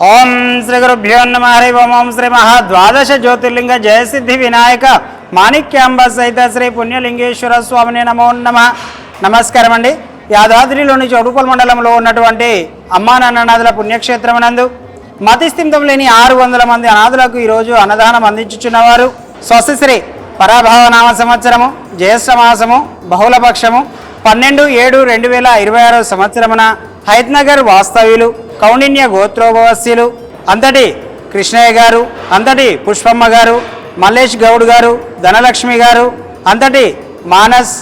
ఓం శ్రీ గురుభ్యో నమః. హరి ఓం శ్రీ మహాద్వాదశ జ్యోతిర్లింగ జయసిద్ధి వినాయక మాణిక్యాంబ సహిత శ్రీ పుణ్యలింగేశ్వర స్వామిని నమో నమః. నమస్కారం అండి. యాదాద్రిలోని చౌటుపల్ మండలంలో ఉన్నటువంటి అమ్మానాన్ననాథుల పుణ్యక్షేత్రమునందు మతిస్థిమితం లేని 600 మంది అనాథులకు ఈరోజు అన్నదానం అందించుచున్నవారు. స్వస్తిశ్రీ పరాభావనామ సంవత్సరము జ్యేష్ఠమాసము బహుళపక్షము 12/7/2026 సంవత్సరమున హైత్నగర్ వాస్తవ్యులు కౌండిన్య గోత్రోభవస్యులు అంతటి కృష్ణయ్య గారు, అంతటి పుష్పమ్మ గారు, మల్లేష్ గౌడ్ గారు, ధనలక్ష్మి గారు, అంతటి మానస్,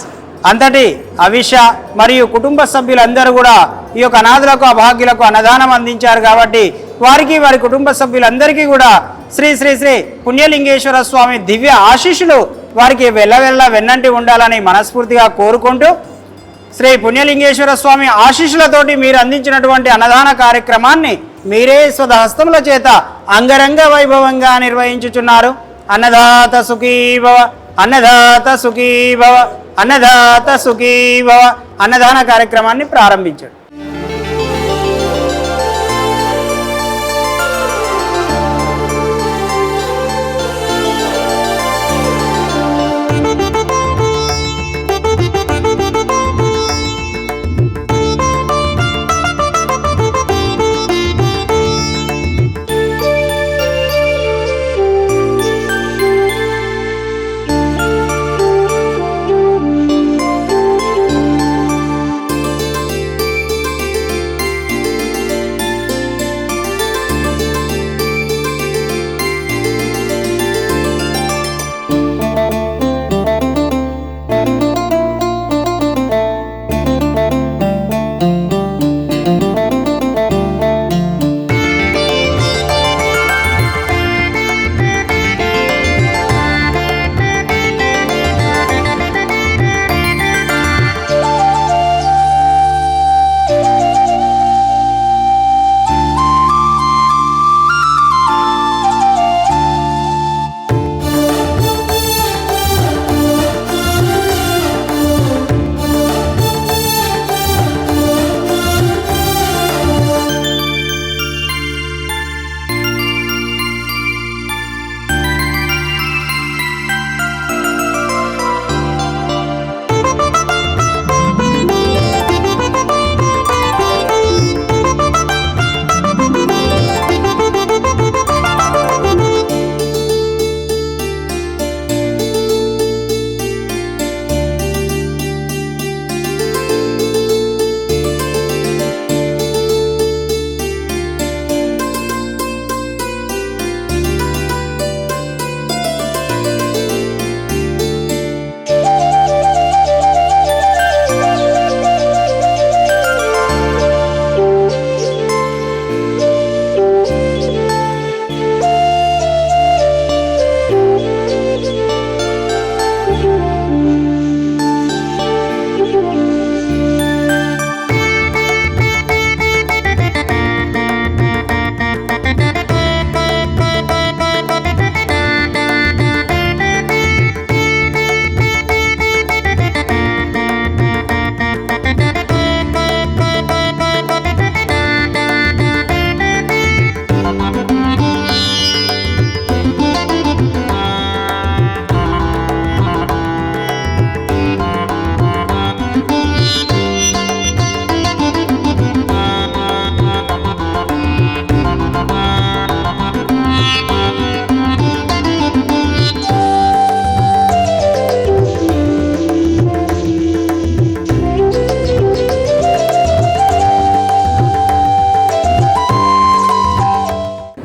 అంతటి అవిష మరియు కుటుంబ సభ్యులందరూ కూడా ఈ యొక్క అనాథులకు అభాగ్యులకు అన్నదానం అందించారు. కాబట్టి వారికి వారి కుటుంబ సభ్యులందరికీ కూడా శ్రీ శ్రీ శ్రీ పుణ్యలింగేశ్వర స్వామి దివ్య ఆశీస్సులు వారికి వెళ్ళవెళ్ళ వెన్నంటి ఉండాలని మనస్ఫూర్తిగా కోరుకుంటూ శ్రీ పుణ్యలింగేశ్వర స్వామి ఆశీస్సులతోటి మీరు అందించినటువంటి అన్నదాన కార్యక్రమాన్ని మీరే స్వహస్తముల చేత అంగరంగ వైభవంగా నిర్వహించుచున్నారు. అన్నదాత సుఖీభవ, అన్నదాత సుఖీభవ, అన్నదాత సుఖీభవ. అన్నదాన కార్యక్రమాన్ని ప్రారంభించాడు.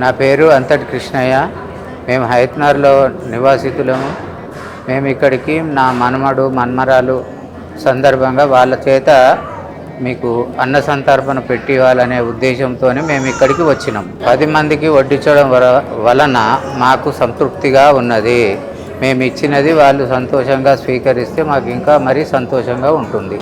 నా పేరు అంతటి కృష్ణయ్య. మేము హైత్నగర్లో నివాసితులము. మేము ఇక్కడికి నా మనమడు మన్మరాలు సందర్భంగా వాళ్ళ చేత మీకు అన్న సంతర్పణ పెట్టి ఇవ్వాలనే ఉద్దేశంతో మేము ఇక్కడికి వచ్చినాం. 10 మందికి వడ్డించడం వలన మాకు సంతృప్తిగా ఉన్నది. మేము ఇచ్చినది వాళ్ళు సంతోషంగా స్వీకరిస్తే మాకు ఇంకా మరీ సంతోషంగా ఉంటుంది.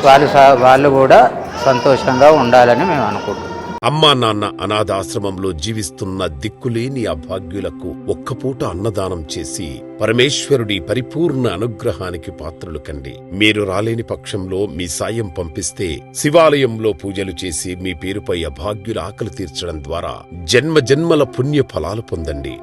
వాళ్ళు కూడా సంతోషంగా ఉండాలని మేము అనుకుంటున్నాం. అమ్మా నాన్న అనాథాశ్రమంలో జీవిస్తున్న దిక్కులేని అభాగ్యులకు ఒక్కపూట అన్నదానం చేసి పరమేశ్వరుడి పరిపూర్ణ అనుగ్రహానికి పాత్రులు కండి. మీరు రాలేని పక్షంలో మీ సాయం పంపిస్తే శివాలయంలో పూజలు చేసి మీ పేరుపై అభాగ్యుల ఆకలి తీర్చడం ద్వారా జన్మ జన్మల పుణ్య ఫలాలు పొందండి.